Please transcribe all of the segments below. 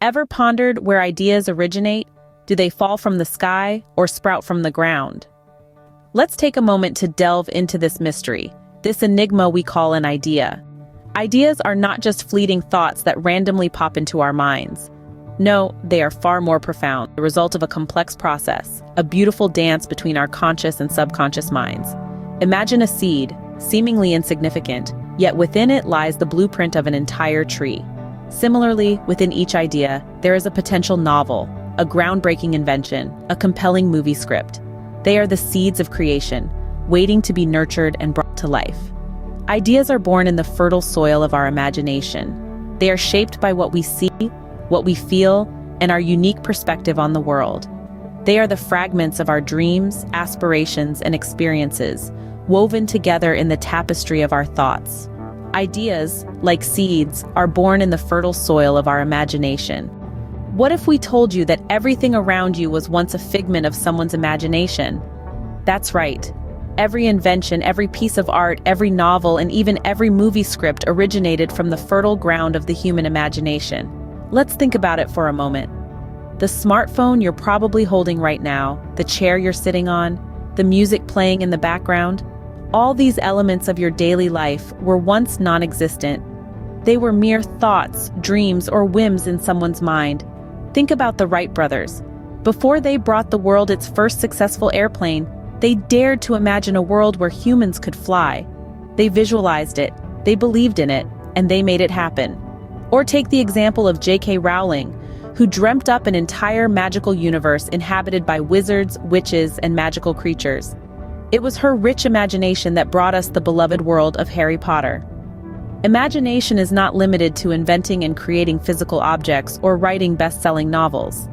Ever pondered where ideas originate? Do they fall from the sky or sprout from the ground? Let's take a moment to delve into this mystery, this enigma we call an idea. Ideas are not just fleeting thoughts that randomly pop into our minds. No, they are far more profound, the result of a complex process, a beautiful dance between our conscious and subconscious minds. Imagine a seed, seemingly insignificant, yet within it lies the blueprint of an entire tree. Similarly, within each idea, there is a potential novel, a groundbreaking invention, a compelling movie script. They are the seeds of creation, waiting to be nurtured and brought to life. Ideas are born in the fertile soil of our imagination. They are shaped by what we see, what we feel, and our unique perspective on the world. They are the fragments of our dreams, aspirations, and experiences, woven together in the tapestry of our thoughts. Ideas, like seeds, are born in the fertile soil of our imagination. What if we told you that everything around you was once a figment of someone's imagination? That's right. Every invention, every piece of art, every novel, and even every movie script originated from the fertile ground of the human imagination. Let's think about it for a moment. The smartphone you're probably holding right now, the chair you're sitting on, the music playing in the background, all these elements of your daily life were once non-existent. They were mere thoughts, dreams, or whims in someone's mind. Think about the Wright brothers. Before they brought the world its first successful airplane, they dared to imagine a world where humans could fly. They visualized it, they believed in it, and they made it happen. Or take the example of J.K. Rowling, who dreamt up an entire magical universe inhabited by wizards, witches, and magical creatures. It was her rich imagination that brought us the beloved world of Harry Potter. Imagination is not limited to inventing and creating physical objects or writing best-selling novels.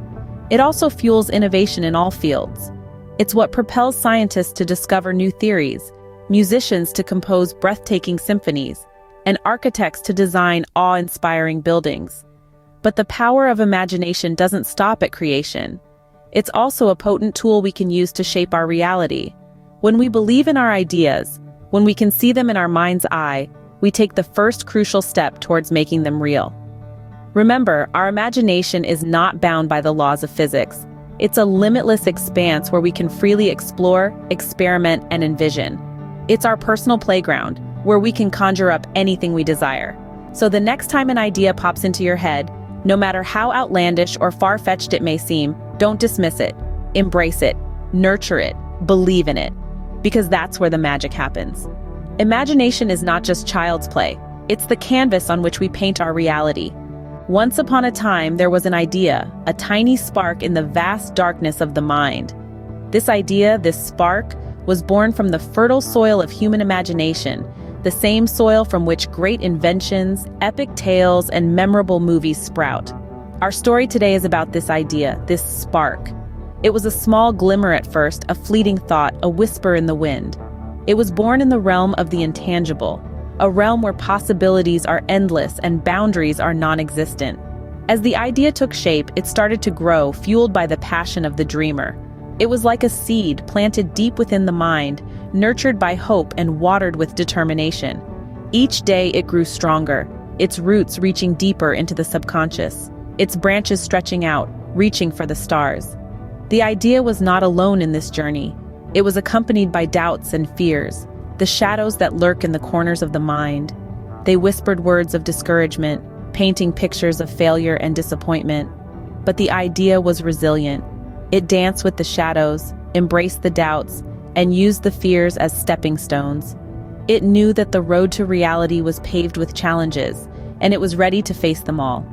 It also fuels innovation in all fields. It's what propels scientists to discover new theories, musicians to compose breathtaking symphonies, and architects to design awe-inspiring buildings. But the power of imagination doesn't stop at creation. It's also a potent tool we can use to shape our reality. When we believe in our ideas, when we can see them in our mind's eye, we take the first crucial step towards making them real. Remember, our imagination is not bound by the laws of physics. It's a limitless expanse where we can freely explore, experiment, and envision. It's our personal playground, where we can conjure up anything we desire. So the next time an idea pops into your head, no matter how outlandish or far-fetched it may seem, don't dismiss it. Embrace it, nurture it, believe in it, because that's where the magic happens. Imagination is not just child's play. It's the canvas on which we paint our reality. Once upon a time, there was an idea, a tiny spark in the vast darkness of the mind. This idea, this spark, was born from the fertile soil of human imagination, the same soil from which great inventions, epic tales, and memorable movies sprout. Our story today is about this idea, this spark. It was a small glimmer at first, a fleeting thought, a whisper in the wind. It was born in the realm of the intangible, a realm where possibilities are endless and boundaries are non-existent. As the idea took shape, it started to grow, fueled by the passion of the dreamer. It was like a seed planted deep within the mind, nurtured by hope and watered with determination. Each day it grew stronger, its roots reaching deeper into the subconscious, its branches stretching out, reaching for the stars. The idea was not alone in this journey. It was accompanied by doubts and fears, the shadows that lurk in the corners of the mind. They whispered words of discouragement, painting pictures of failure and disappointment. But the idea was resilient. It danced with the shadows, embraced the doubts, and used the fears as stepping stones. It knew that the road to reality was paved with challenges, and it was ready to face them all.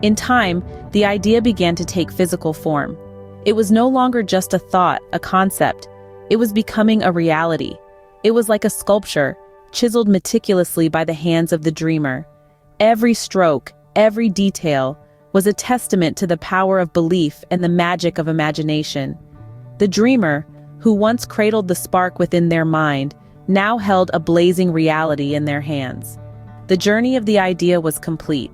In time, the idea began to take physical form. It was no longer just a thought, a concept. It was becoming a reality. It was like a sculpture, chiseled meticulously by the hands of the dreamer. Every stroke, every detail, was a testament to the power of belief and the magic of imagination. The dreamer, who once cradled the spark within their mind, now held a blazing reality in their hands. The journey of the idea was complete.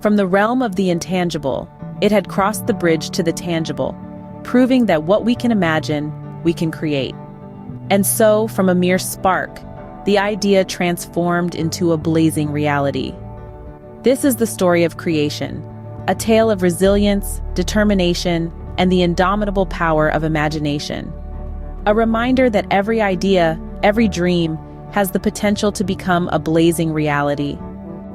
From the realm of the intangible, it had crossed the bridge to the tangible, proving that what we can imagine, we can create. And so, from a mere spark, the idea transformed into a blazing reality. This is the story of creation, a tale of resilience, determination, and the indomitable power of imagination. A reminder that every idea, every dream, has the potential to become a blazing reality.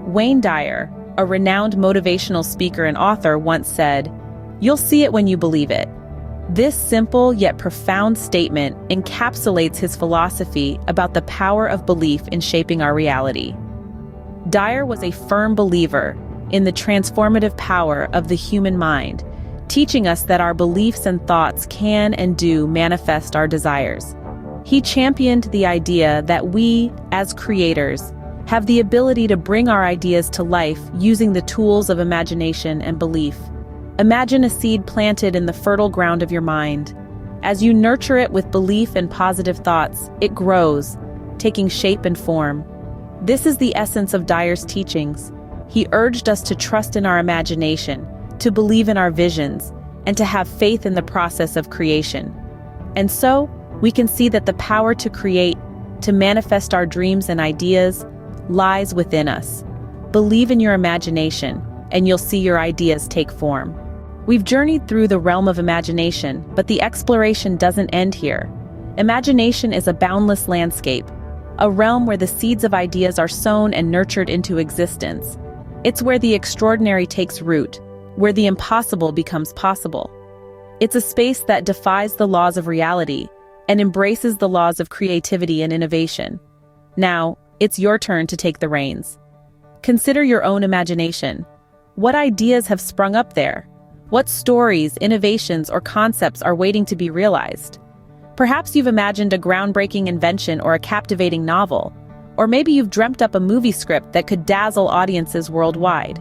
Wayne Dyer, a renowned motivational speaker and author, once said, "You'll see it when you believe it." This simple yet profound statement encapsulates his philosophy about the power of belief in shaping our reality. Dyer was a firm believer in the transformative power of the human mind, teaching us that our beliefs and thoughts can and do manifest our desires. He championed the idea that we, as creators, have the ability to bring our ideas to life using the tools of imagination and belief. Imagine a seed planted in the fertile ground of your mind. As you nurture it with belief and positive thoughts, it grows, taking shape and form. This is the essence of Dyer's teachings. He urged us to trust in our imagination, to believe in our visions, and to have faith in the process of creation. And so, we can see that the power to create, to manifest our dreams and ideas, lies within us. Believe in your imagination, and you'll see your ideas take form. We've journeyed through the realm of imagination, but the exploration doesn't end here. Imagination is a boundless landscape, a realm where the seeds of ideas are sown and nurtured into existence. It's where the extraordinary takes root, where the impossible becomes possible. It's a space that defies the laws of reality and embraces the laws of creativity and innovation. Now, it's your turn to take the reins. Consider your own imagination. What ideas have sprung up there? What stories, innovations, or concepts are waiting to be realized? Perhaps you've imagined a groundbreaking invention or a captivating novel. Or maybe you've dreamt up a movie script that could dazzle audiences worldwide.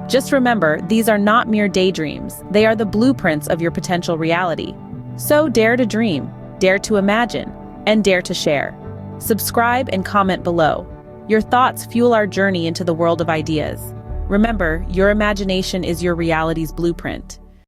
Just remember, these are not mere daydreams. They are the blueprints of your potential reality. So dare to dream, dare to imagine, and dare to share. Subscribe and comment below. Your thoughts fuel our journey into the world of ideas. Remember, your imagination is your reality's blueprint.